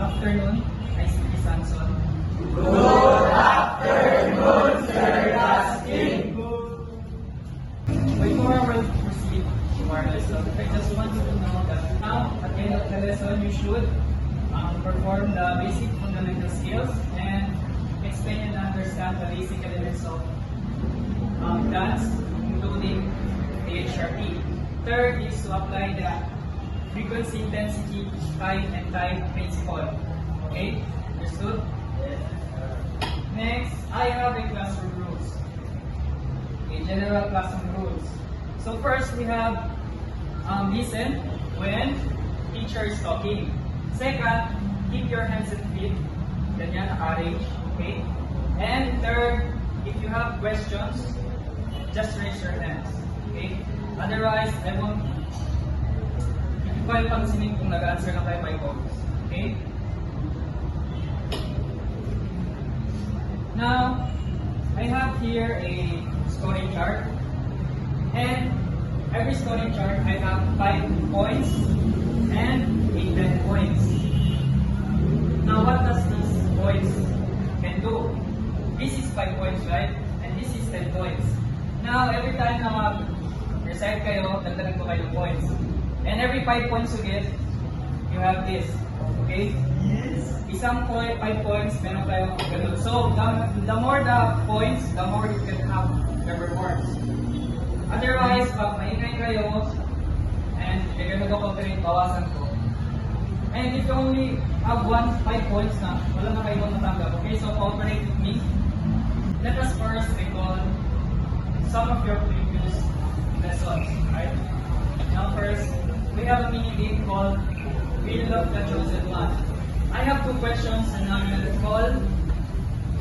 afternoon, ICT Sanson. Good afternoon, Sir Dustin. Before we proceed to our lesson, I just want you to know that now, at the end of the lesson, you should perform the basic fundamental skills and explain and understand the basic elements of dance, including the HRT. Third is to apply the frequency, intensity, time, and time principle. Okay? Understood? Next, I have a classroom rules. Okay, general classroom rules. So first, we have listen when teacher is talking. Second, keep your hands and feet ganyan, arrange. Okay? And third, if you have questions, just raise your hands. Okay? Otherwise, I won't kayo pansinin kung nag-answer na tayo by comments. Okay? Now, I have here a scoring chart. And every scoring chart, I have 5 points and 10 points. Now, what does these points can do? This is 5 points, right? And this is 10 points. Now, every time na mag-recite kayo, dagdagan ko kayo ng points. And every 5 points you get, you have this. Okay? Yes. Isang 5 points, meron kayo ganun. So, the more the points, the more you can have the rewards. Otherwise, pag maingay kayo, and you're gonna go cooperate, bawasan ko. And if you only have 5 points na, wala na kayo matanggap. Okay? So, cooperate with me. Let us first recall some of your previous lessons. Right? Now first, we have a mini game called Wheel of the Chosen One. I have 2 questions and I'm going to call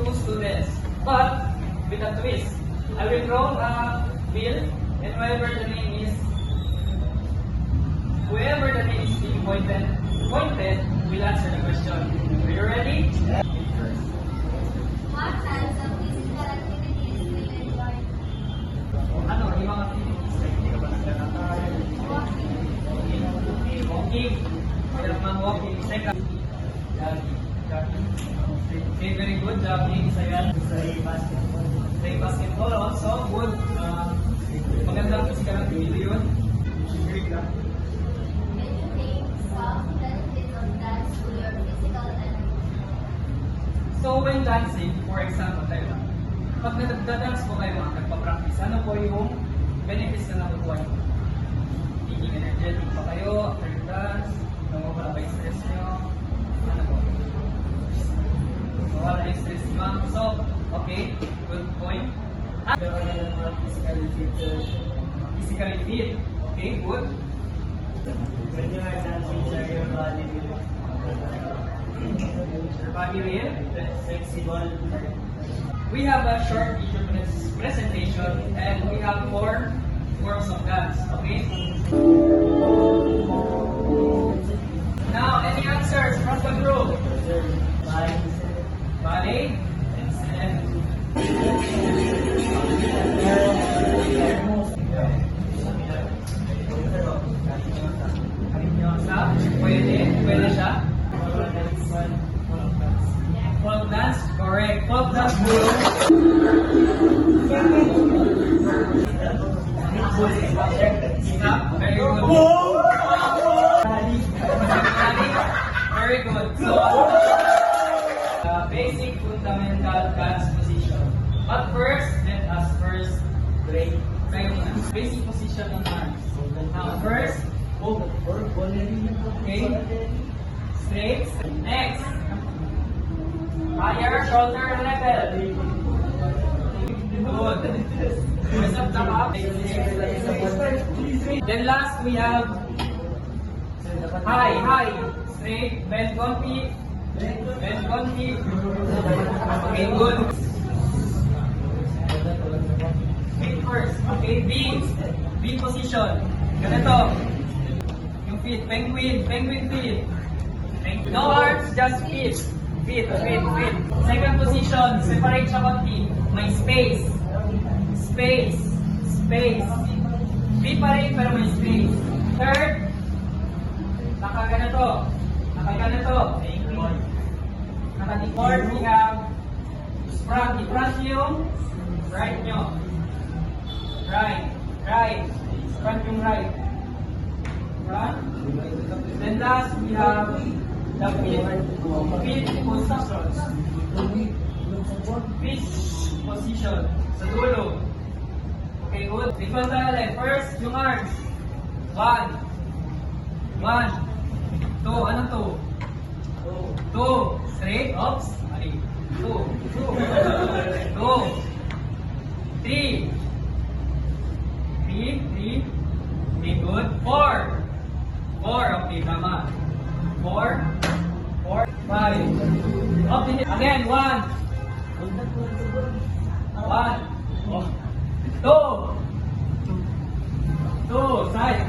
2 students. But with a twist. I will draw a wheel and whoever the name is being pointed will answer the question. Are you ready? What kinds of physical activities do you enjoy? Ano, yung mga activities like hindi ka ba naglalakad? Walking. Mayroon mga walking. Second. Jogging. Okay, very good. Jogging. Sayan. Play basketball also. Good. Magandang physical activity yun. Very good. Can you name some benefits of dance to your physical and So when dancing, for example, tayo lang. Pag nagda-dance po kayo, nagpa-practice, ano po yung benefits na nakukuha nyo? Feeling energetic pa kayo after the dance, nawawala ba yung stress nyo? Ano po? Nawawala yung stress nyo. So, okay, good point. Physically fit. Okay, good. When you are dancing, sir, your body will Your body will. flexible. We have a short video presentation and we have 4 forms of dance. Okay? Now, any answers from the group? Ballet? Excellent. Sa? Pwede siya? Folk dance? Correct. Folk dance group. Stop. Very good. Very good. So, basic fundamental dance position. But first, let us first break. Basic position ng arms. Now, first, okay, straight. Next, higher shoulder level. Good. Press up the up. Then last, we have high, straight, bend one feet. Okay, good. Feet first. Okay, B position. Ganito. Yung feet, penguin feet. No arms, just feet. Feet. Second position, separate siya konti. May space. B pa rin, pero may space. Third, nakaganito. ating board, we have front. I-front yung right nyo. Right. Front yung right. Front. Then last, we have the feet position. Feet position. Sa dulo. Okay, good. Equal tayo ulit. First, yung arms. 1. 2. Anong 2? 2. Straight. Oops. Mali. 2. 3. 3. Okay, good. 4. Okay, tama. 4. 5. Okay, again. 1. 2. 2. Side.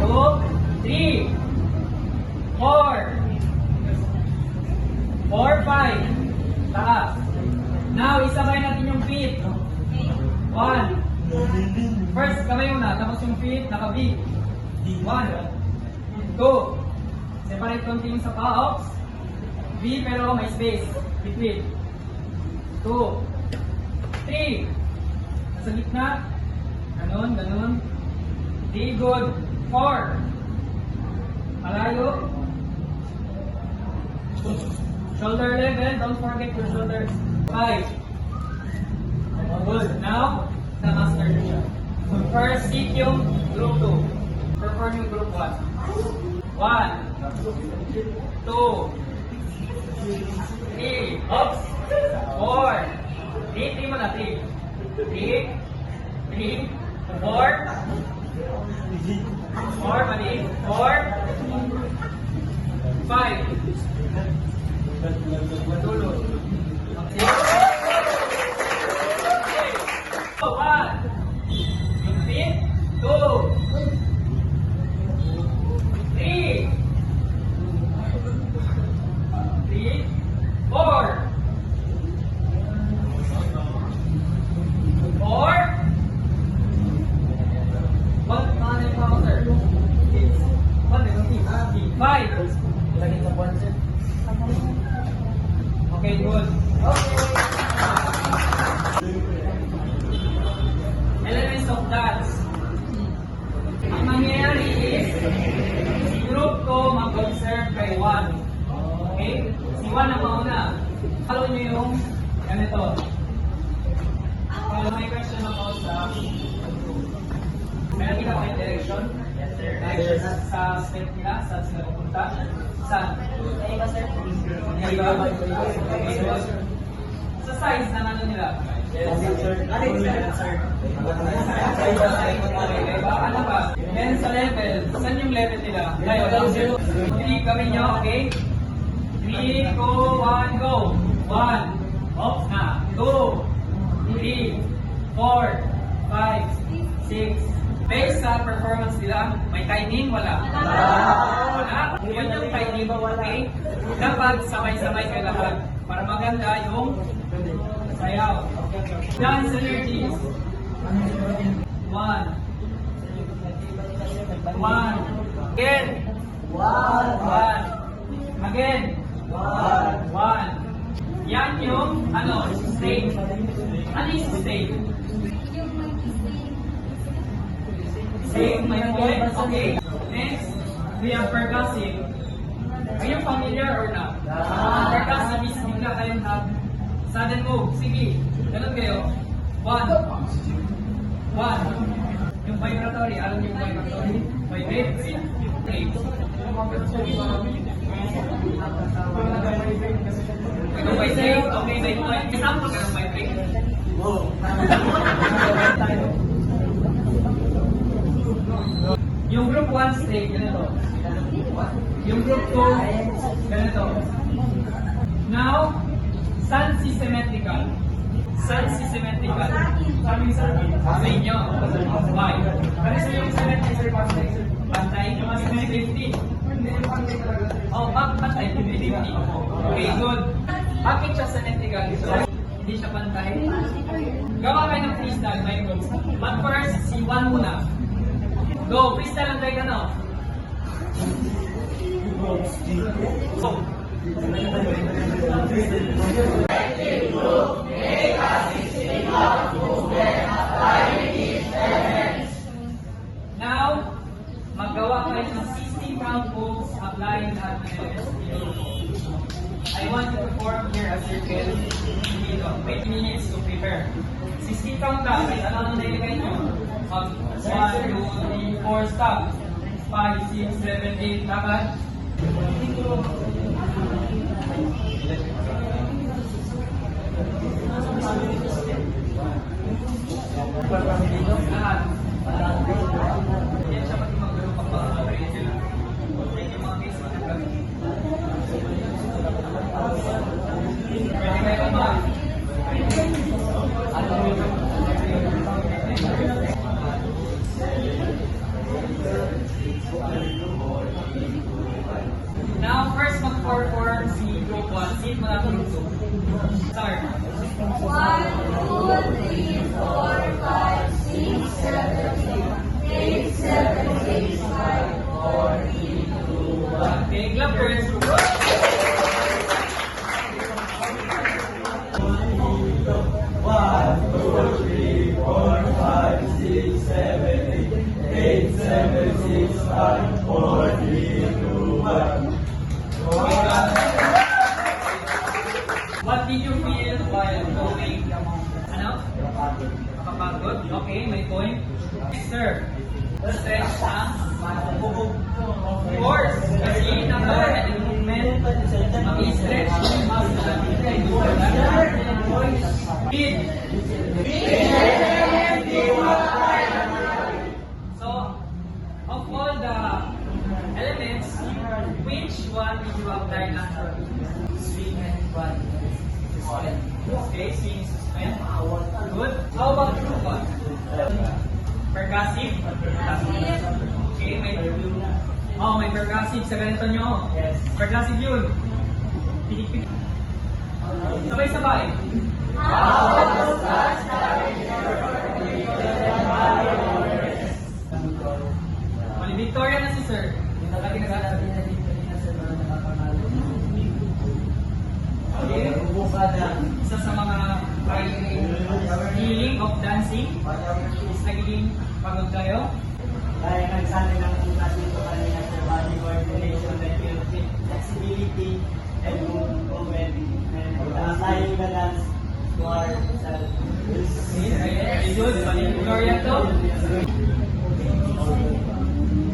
2. 3. 4. 5. Taas. Now, isabay natin yung feet. 1. First, kamay muna. Tapos yung feet, naka-V. 1. 2. Separate konti yung sa paa. V pero may space. Between. 2. 3. Nasa gitna. Ganun. Okay, good. 4. Malayo. Shoulder level. Don't forget your shoulders. 5. Good. Now, na-master na siya. First, sit yung group 2. Perform yung group 1. 1. 2. 3. Oops. 4. 3 mo na. 3. 4. 4. Mali. 4. 5. Matulog. Okay. 1. Yung feet. 2. 3. 4. 5. Okay, good. Elements of dance. Ang mangyayari is, si group ko mag-observe kay 1. Okay? Si 1 ang mauna. Follow nyo yung ganito. May question ako sa meron kita kayo direction? Yes, sir. Direction sa step nila? Saan sila pupunta? Saan? Iba, sir. Iba? Okay, good. Sa size ng ano nila? Yes, sir. Sir. Ano ba? Then sa level, saan yung level nila? Ngayon, 3 kami nyo, okay? 3, 2, 1, go! 1, off na. 2, 3, 4, 5, 6. Based sa performance nila, may timing? Wala. Wala. Yun yung timing, okay? Dapat sabay-sabay kayo lahat para maganda yung sayaw. Dance energies. 1. 1. Again. 1. Again. 1. Yan yung, state. Ano yung state? State, may point. Okay. Next, we have percussive. Are you familiar or not? Percussive is bigla kayong sudden move. Sige, ganun kayo. 1. Yung vibratory, alam niyo yung vibratory? Vibrate. Okay. Ito vibrate. Okay, vibrate. Example ka ng vibrate. Yung group 1 state, ganito. Yung group 2, ganito. Now, saan si symmetrical? Saan si symmetrical? Sa inyo. Why? Kasi yung symmetrical pantay, 50. Oh, pantay, 50. Okay, good. Bakit siya symmetrical? Hindi siya pantay. Gawa kayo ng freestyle, my goals. But first, si 1 muna. Go, freestyle lang tayo, ano? Go. Now, magawa kayo ng 16 round moves applying lahat ng elements dito. I want you to form here a circle dito. 20 minutes to prepare. 16 count lang. Kahit ano na nilagay nyo. 1, 2, 3, 4, stop. 5, 6, 7, 8, lakad. Lahat. Yan siya pati maglaro pag makakabayin sila. Thank you mga case mga. Pwede kayo ba? Now, first mag-perform si group 1. Sit mo na group 2. Start. 1, 2, 3, 4, 5, 6, 7, 8, 7, 6, 5, 4, 3, 2, 1. Okay, clappers. What did you feel while going? Ano? Kapagod? Okay, may point. Sir, stretch na. Of course, kasi number and movement, mag-stretch yung muscle natin. Speed. So, of all the elements, which one did you apply naturally? Swing and run. Okay, swing, suspend. Good. How about group one? Percussive? Okay, may percussive sa ganito nyo. Yes. Percussive yun. Pinik-pinik. Sabay-sabay. Mali Victoria na si sir. Lagi nagsasabi na dito na sir na nakakamali. Okay. Isa sa mga healing of dancing is nagiging pagod kayo. Kaya nagsabi ng klase ko kanina sa body coordination, flexibility, and movement. And applying the dance to ourselves. Very good. Mali Victoria to.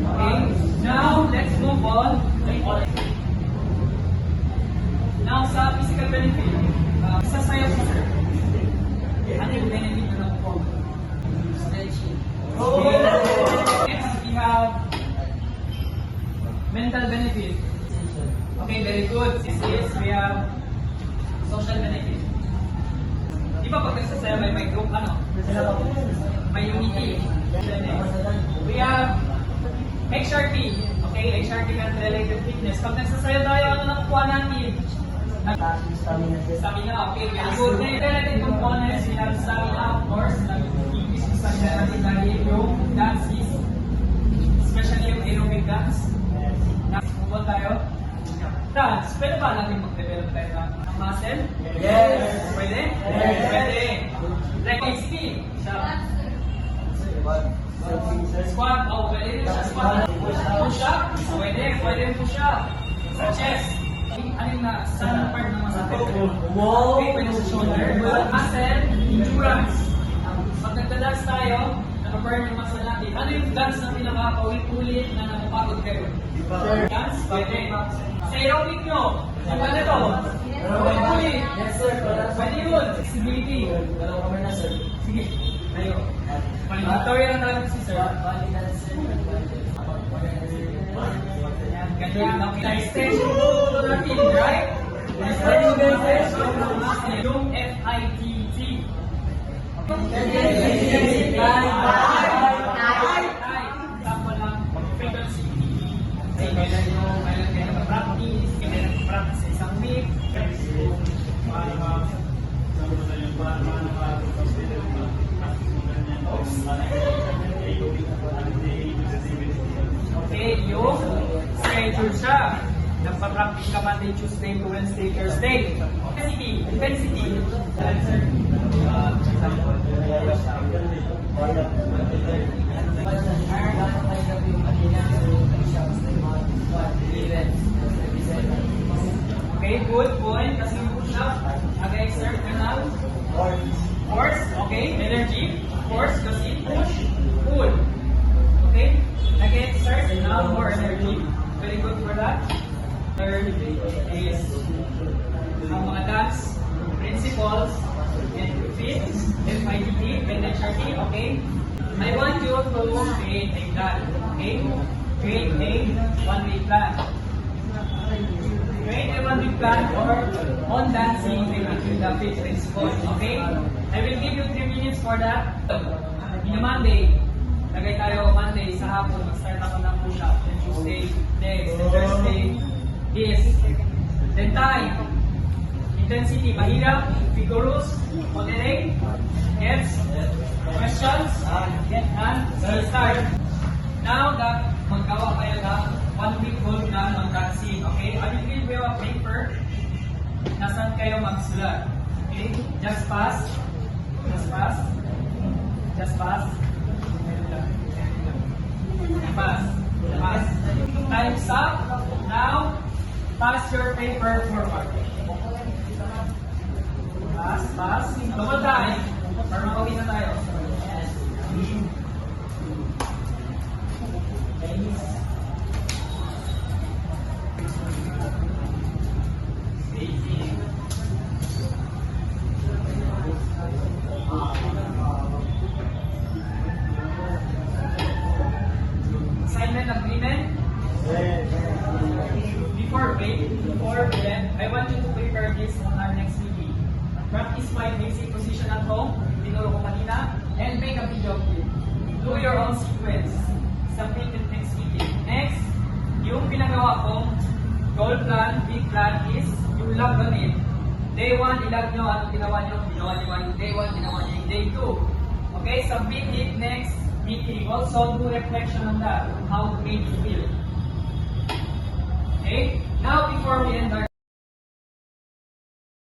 Okay. Now, let's move on. Now, sa physical benefit, sasayaw si sir. Ano yung benefit na nakuha? Stretching. Okay. Next, we have mental benefit. Okay, very good. This is, we have social benefit. Di ba pag nagsasayaw may group, ano? May unity. We have HRT. Okay, HRT and related fitness. Pag nagsasayaw tayo, ano nakukuha natin? Stamina, okay, very good. Then, related components, we have stamina, of course. Nag-increase yung stamina natin dahil yung dances, especially yung aerobic dance. Next, move on tayo. Dance, pwede ba natin mag-develop tayo ng muscle? Yes. Pwede? Yes. Pwede. Like speed. Squat, oh, pwede rin siya squat. Push up, pwede push up. Sa chest. Ano yung saan part ng masakit? Okay, pwede sa shoulder. Muscle, endurance. Pag nagda-dance tayo, naka-burn yung muscle natin. Ano yung dance na pinaka-ulit-ulit na napapagod kayo? Dance, pwede. Sa aerobic nyo, ano to? Ulit-ulit. Yes, sir. Pwede yun. Flexibility. Dalawa kami na, sir. Sige, tayo. Victoria na talaga si sir. Ganyan, okay. Stretch yung tulo natin, right? Stretch yung stretch yung FITT. Tama lang, frequency. Kailan kayo nag-practice, kailan nag-practice sa isang week. Okay, yung schedule siya. The mag-practice ka Monday, Tuesday to Wednesday, Thursday. Intensity. Okay, good point. Kasi yung push up, nag-exert ka na. Force, okay. Energy, force, kasi push, pull. Okay, nag-exert, now more energy. Very good for that. Third is ang mga dance principles and fit, FIDT, and HRT, okay? I want you to create a plan, okay? Create a one-week plan. Create a one-week plan or on dancing with the fit principles, okay? I will give you 3 minutes for that. In a Monday, lagay tayo Monday sa hapon, mag-start ako ng push-up. Then Tuesday, legs. Then Thursday, this. Then time. Intensity, mahirap, vigorous, moderate. Gets? Questions? And start. Now that maggawa kayo ng 1 week goal na mag-dancing, okay? I will give you a paper na saan kayo magsulat. Okay? Just pass. Just pass. Just pass. Pass. Pass. Time's up. Now, pass your paper forward. Pass, pass. Double time. Para makawin na tayo. Assignment agreement. Before then, I want you to prepare this on our next meeting. Practice my basic position at home, tinuro ko kanina, and make a video of it. Do your own sequence. Submit it next meeting. Next, yung pinagawa kong goal plan, big plan is yung log on it. Day 1, ilag nyo, ano ginawa nyo? Ginawa nyo yung day 1, ginawa nyo yung day 2. Okay, submit it next meeting. Also, do reflection on that, how it made you feel. Okay, now before we end our